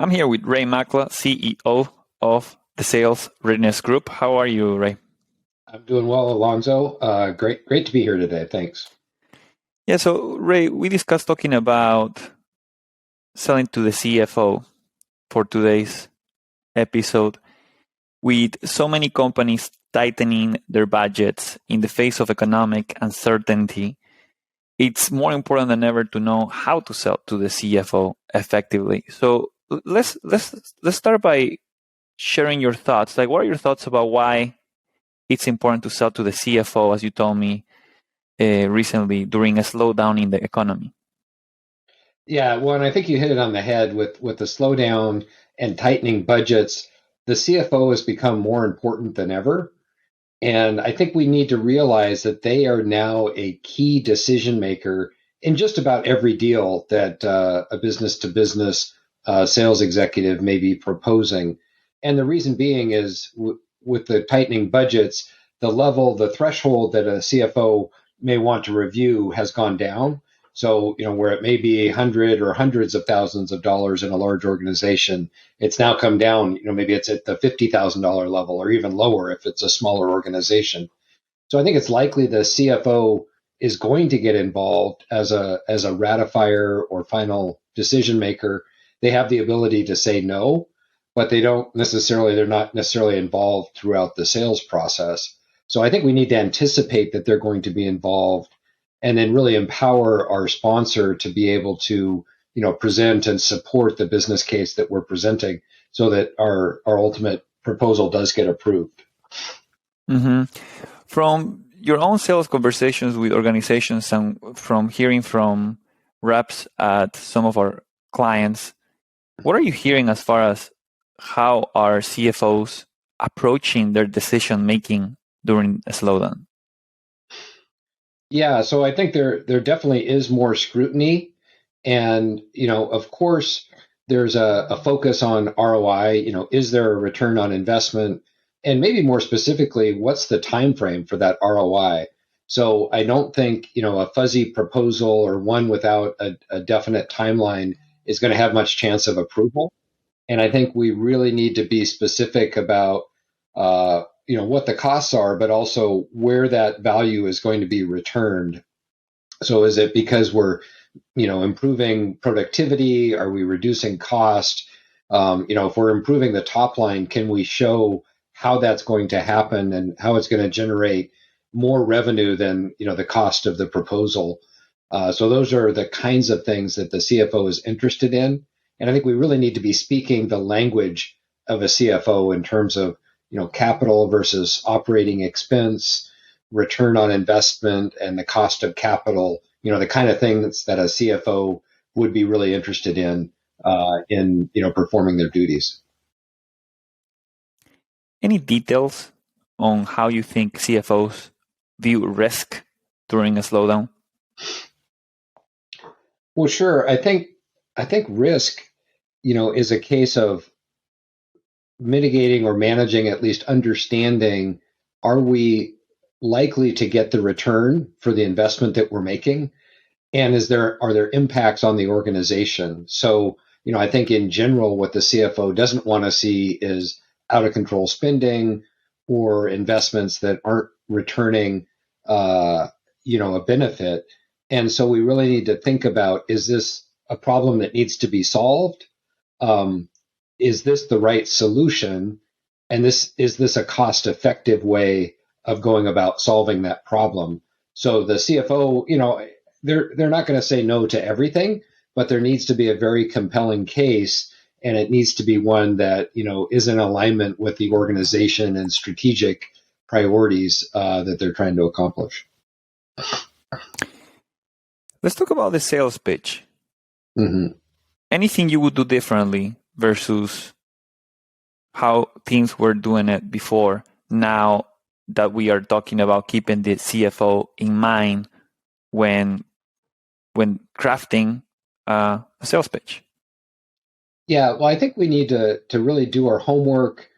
I'm here with Ray Makela, CEO of the Sales Readiness Group. How are you, Ray? I'm doing well, Alonso. Great to be here today. Thanks. Yeah, so Ray, we discussed talking about selling to the CFO for today's episode. With so many companies tightening their budgets in the face of economic uncertainty, it's more important than ever to know how to sell to the CFO effectively. So let's start by sharing your thoughts. Like, what are your thoughts about why it's important to sell to the CFO, as you told me recently, during a slowdown in the economy? Yeah, well, and I think you hit it on the head with the slowdown and tightening budgets. The CFO has become more important than ever. And I think we need to realize that they are now a key decision maker in just about every deal that a business to business sales executive may be proposing. And the reason being is with the tightening budgets, the threshold that a CFO may want to review has gone down. So, where it may be 100 or hundreds of thousands of dollars in a large organization, it's now come down, maybe it's at the $50,000 level or even lower if it's a smaller organization. So I think it's likely the CFO is going to get involved as a ratifier or final decision maker. They have the ability to say no, but they're not necessarily involved throughout the sales process. So I think we need to anticipate that they're going to be involved and then really empower our sponsor to be able to, present and support the business case that we're presenting so that our ultimate proposal does get approved. Mm-hmm. From your own sales conversations with organizations and from hearing from reps at some of our clients, what are you hearing as far as how are CFOs approaching their decision making during a slowdown? Yeah, so I think there definitely is more scrutiny. And, of course, there's a focus on ROI. Is there a return on investment? And maybe more specifically, what's the time frame for that ROI? So I don't think, a fuzzy proposal or one without a definite timeline is going to have much chance of approval. And I think we really need to be specific about what the costs are, but also where that value is going to be returned. So is it because we're improving productivity? Are we reducing cost? If we're improving the top line, can we show how that's going to happen and how it's going to generate more revenue than the cost of the proposal? So those are the kinds of things that the CFO is interested in. And I think we really need to be speaking the language of a CFO in terms of capital versus operating expense, return on investment, and the cost of capital. The kind of things that a CFO would be really interested in performing their duties. Any details on how you think CFOs view risk during a slowdown? Well, sure. I think risk, is a case of mitigating or managing, at least understanding, are we likely to get the return for the investment that we're making? And are there impacts on the organization? So, I think in general, what the CFO doesn't want to see is out of control spending or investments that aren't returning, a benefit. And so we really need to think about, is this a problem that needs to be solved? Is this the right solution? And is this a cost-effective way of going about solving that problem? So the CFO, they're not going to say no to everything, but there needs to be a very compelling case, and it needs to be one that is in alignment with the organization and strategic priorities that they're trying to accomplish. Let's talk about the sales pitch. Mm-hmm. Anything you would do differently versus how things were doing it before, now that we are talking about keeping the CFO in mind when crafting a sales pitch? Yeah, well, I think we need to really do our homework,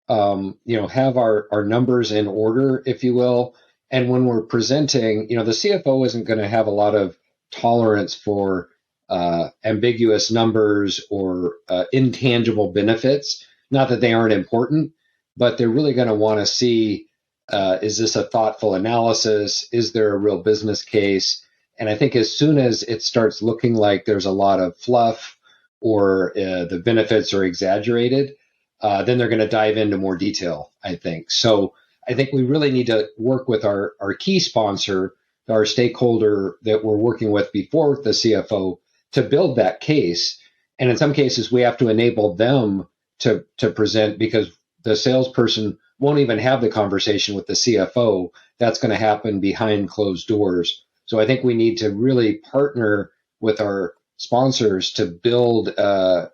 have our numbers in order, if you will. And when we're presenting, the CFO isn't going to have a lot of tolerance for ambiguous numbers or intangible benefits. Not that they aren't important, but they're really going to want to see, is this a thoughtful analysis? Is there a real business case? And I think as soon as it starts looking like there's a lot of fluff or the benefits are exaggerated, then they're going to dive into more detail, I think. So I think we really need to work with our key sponsor, our stakeholder that we're working with before the CFO, to build that case. And in some cases, we have to enable them to present, because the salesperson won't even have the conversation with the CFO. That's going to happen behind closed doors. So I think we need to really partner with our sponsors to build a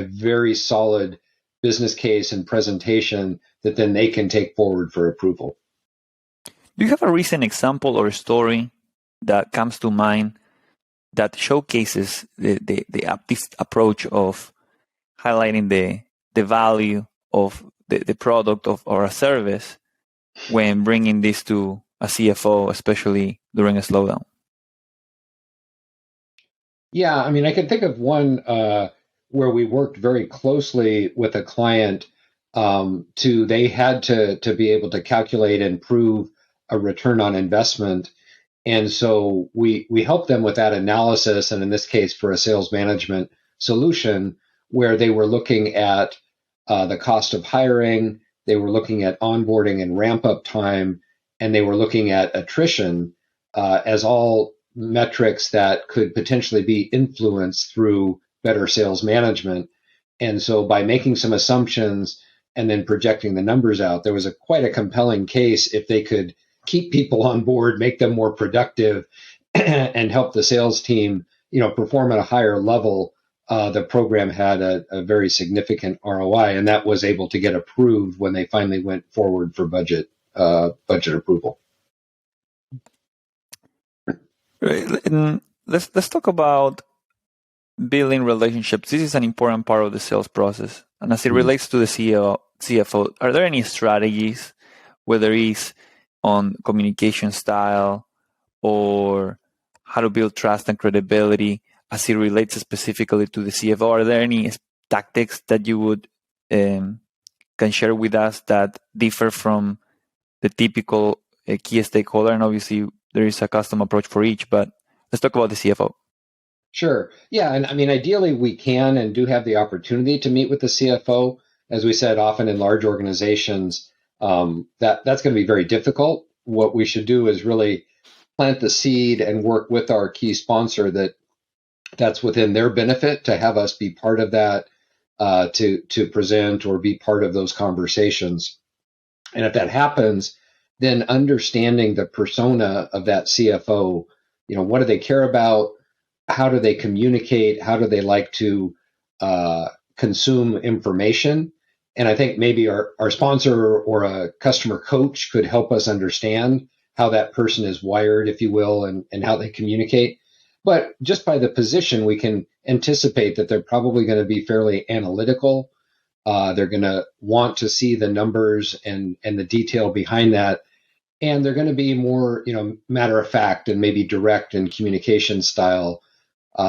very solid business case and presentation that then they can take forward for approval. Do you have a recent example or story that comes to mind that showcases this approach of highlighting the value of the product or a service when bringing this to a CFO, especially during a slowdown? Yeah, I mean, I can think of one where we worked very closely with a client. They had to be able to calculate and prove a return on investment. And so we helped them with that analysis, and in this case, for a sales management solution, where they were looking at the cost of hiring, they were looking at onboarding and ramp up time, and they were looking at attrition as all metrics that could potentially be influenced through better sales management. And so by making some assumptions and then projecting the numbers out, there was quite a compelling case if they could keep people on board, make them more productive, and help the sales team, perform at a higher level. The program had a very significant ROI, and that was able to get approved when they finally went forward for budget approval. And let's talk about building relationships. This is an important part of the sales process, and as it relates to the CFO, are there any strategies, whether it's on communication style or how to build trust and credibility as it relates specifically to the CFO? Are there any tactics that you would can share with us that differ from the typical key stakeholder? And obviously there is a custom approach for each, but let's talk about the CFO. Sure. Yeah. And I mean, ideally, we can and do have the opportunity to meet with the CFO. As we said, often in large organizations, that's going to be very difficult. What we should do is really plant the seed and work with our key sponsor that's within their benefit to have us be part of that, to present or be part of those conversations. And if that happens, then understanding the persona of that CFO, what do they care about? How do they communicate? How do they like to consume information? And I think maybe our sponsor or a customer coach could help us understand how that person is wired, if you will, and how they communicate. But just by the position, we can anticipate that they're probably going to be fairly analytical. They're going to want to see the numbers and the detail behind that. And they're going to be more, matter of fact and maybe direct in communication style.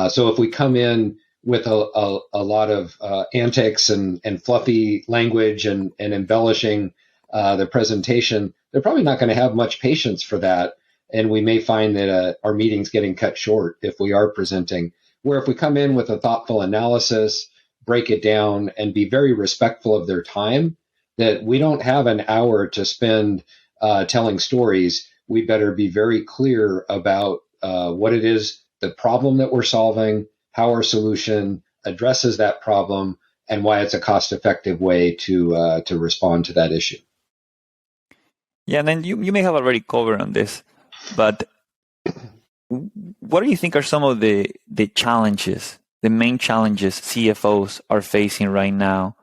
So if we come in with a lot of antics and fluffy language and embellishing the presentation, they're probably not going to have much patience for that. And we may find that our meeting's getting cut short if we are presenting. Where if we come in with a thoughtful analysis, break it down, and be very respectful of their time, that we don't have an hour to spend telling stories. We better be very clear about what it is, the problem that we're solving, how our solution addresses that problem, and why it's a cost-effective way to respond to that issue. Yeah, and then you may have already covered on this, but what do you think are some of the challenges, the main challenges CFOs are facing right now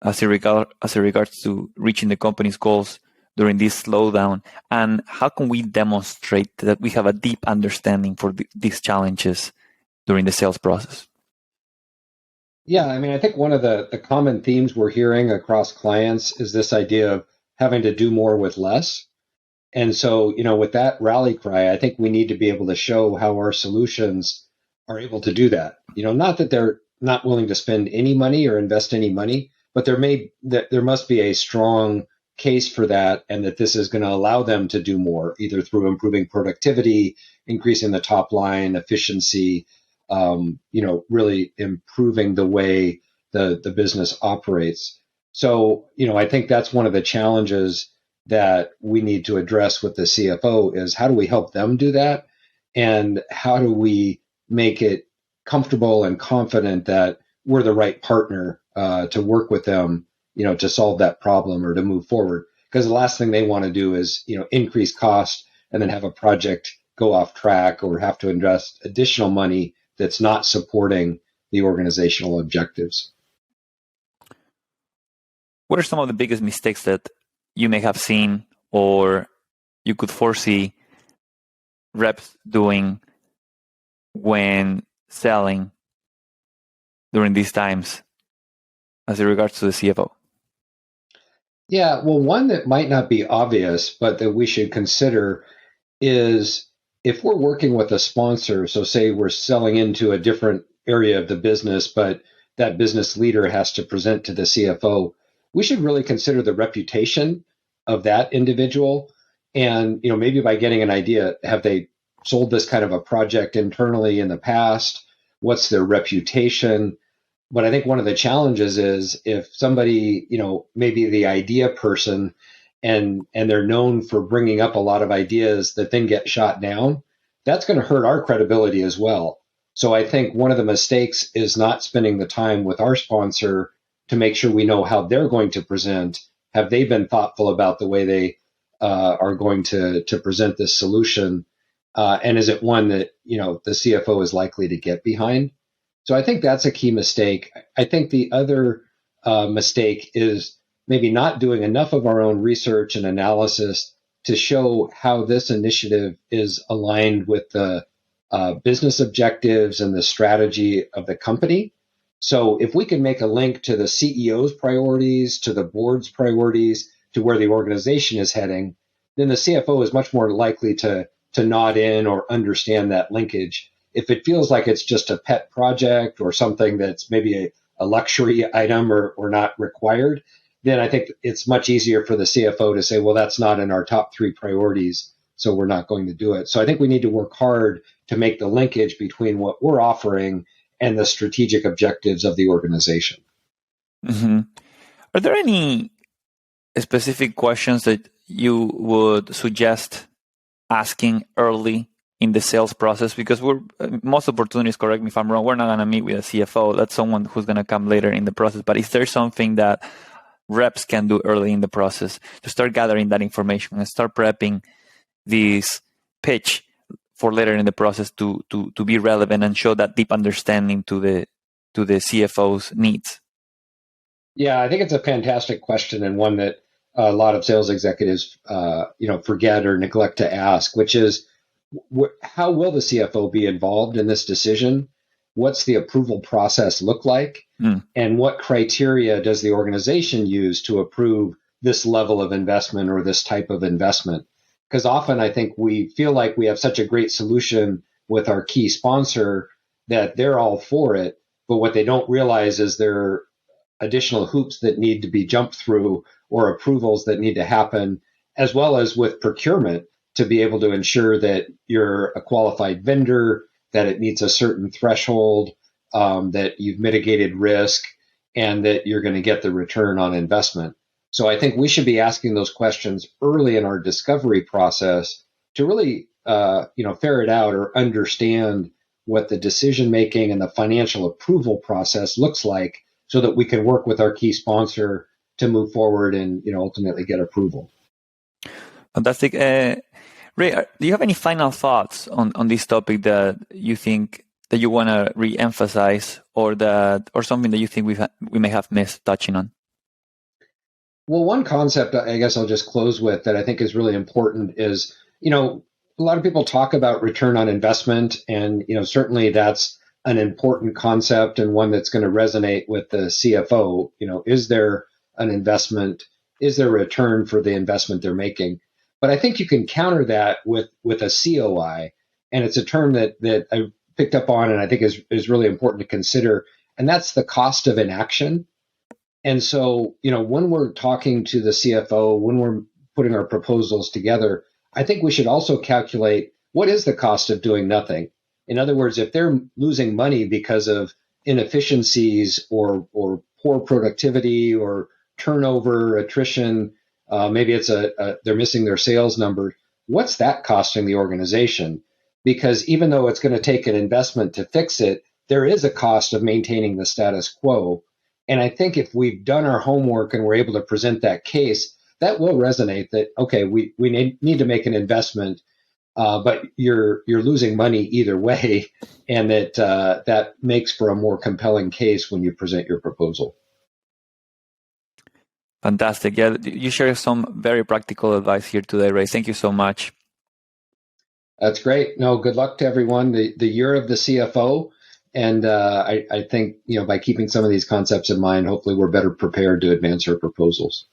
as it regards to reaching the company's goals during this slowdown? And how can we demonstrate that we have a deep understanding for these challenges during the sales process? Yeah, I mean, I think one of the common themes we're hearing across clients is this idea of having to do more with less. And so, with that rally cry, I think we need to be able to show how our solutions are able to do that. Not that they're not willing to spend any money or invest any money, but there must be a strong case for that, and that this is going to allow them to do more, either through improving productivity, increasing the top line efficiency, really improving the way the business operates. So, I think that's one of the challenges that we need to address with the CFO is how do we help them do that? And how do we make it comfortable and confident that we're the right partner to work with them, to solve that problem or to move forward? Because the last thing they want to do is, increase cost and then have a project go off track or have to invest additional money that's not supporting the organizational objectives. What are some of the biggest mistakes that you may have seen or you could foresee reps doing when selling during these times as it regards to the CFO? Yeah, well, one that might not be obvious, but that we should consider is if we're working with a sponsor, so say we're selling into a different area of the business, but that business leader has to present to the CFO, we should really consider the reputation of that individual. And, maybe by getting an idea, have they sold this kind of a project internally in the past? What's their reputation? But I think one of the challenges is if somebody, maybe the idea person and they're known for bringing up a lot of ideas that then get shot down, that's going to hurt our credibility as well. So I think one of the mistakes is not spending the time with our sponsor to make sure we know how they're going to present. Have they been thoughtful about the way they are going to present this solution? And is it one that, the CFO is likely to get behind? So I think that's a key mistake. I think the other mistake is maybe not doing enough of our own research and analysis to show how this initiative is aligned with the business objectives and the strategy of the company. So if we can make a link to the CEO's priorities, to the board's priorities, to where the organization is heading, then the CFO is much more likely to nod in or understand that linkage. If it feels like it's just a pet project or something that's maybe a luxury item or not required, then I think it's much easier for the CFO to say, well, that's not in our top 3 priorities, so we're not going to do it. So I think we need to work hard to make the linkage between what we're offering and the strategic objectives of the organization. Mm-hmm. Are there any specific questions that you would suggest asking early in the sales process? Because most opportunities, correct me if I'm wrong, we're not going to meet with a CFO. That's someone who's going to come later in the process. But is there something that reps can do early in the process to start gathering that information and start prepping this pitch for later in the process to be relevant and show that deep understanding to the CFO's needs? Yeah, I think it's a fantastic question and one that a lot of sales executives, forget or neglect to ask, which is, how will the CFO be involved in this decision? What's the approval process look like? And what criteria does the organization use to approve this level of investment or this type of investment? Because often I think we feel like we have such a great solution with our key sponsor that they're all for it. But what they don't realize is there are additional hoops that need to be jumped through or approvals that need to happen, as well as with procurement, to be able to ensure that you're a qualified vendor, that it meets a certain threshold, that you've mitigated risk, and that you're going to get the return on investment. So I think we should be asking those questions early in our discovery process to really, ferret out or understand what the decision-making and the financial approval process looks like so that we can work with our key sponsor to move forward and, ultimately get approval. Fantastic. Ray, do you have any final thoughts on this topic that you think that you want to re-emphasize or something that you think we may have missed touching on? Well, one concept I guess I'll just close with that I think is really important is, a lot of people talk about return on investment, and, certainly that's an important concept and one that's going to resonate with the CFO. Is there an investment? Is there a return for the investment they're making? But I think you can counter that with a COI, and it's a term that I picked up on and I think is really important to consider, and that's the cost of inaction. And so, when we're talking to the CFO, when we're putting our proposals together, I think we should also calculate what is the cost of doing nothing. In other words, if they're losing money because of inefficiencies or poor productivity or turnover, attrition, maybe it's they're missing their sales number. What's that costing the organization? Because even though it's going to take an investment to fix it, there is a cost of maintaining the status quo. And I think if we've done our homework and we're able to present that case, that will resonate that, okay, we need to make an investment, but you're losing money either way. And that makes for a more compelling case when you present your proposal. Fantastic. Yeah, you share some very practical advice here today, Ray. Thank you so much. That's great. No, good luck to everyone. The year of the CFO. And I think, by keeping some of these concepts in mind, hopefully we're better prepared to advance our proposals.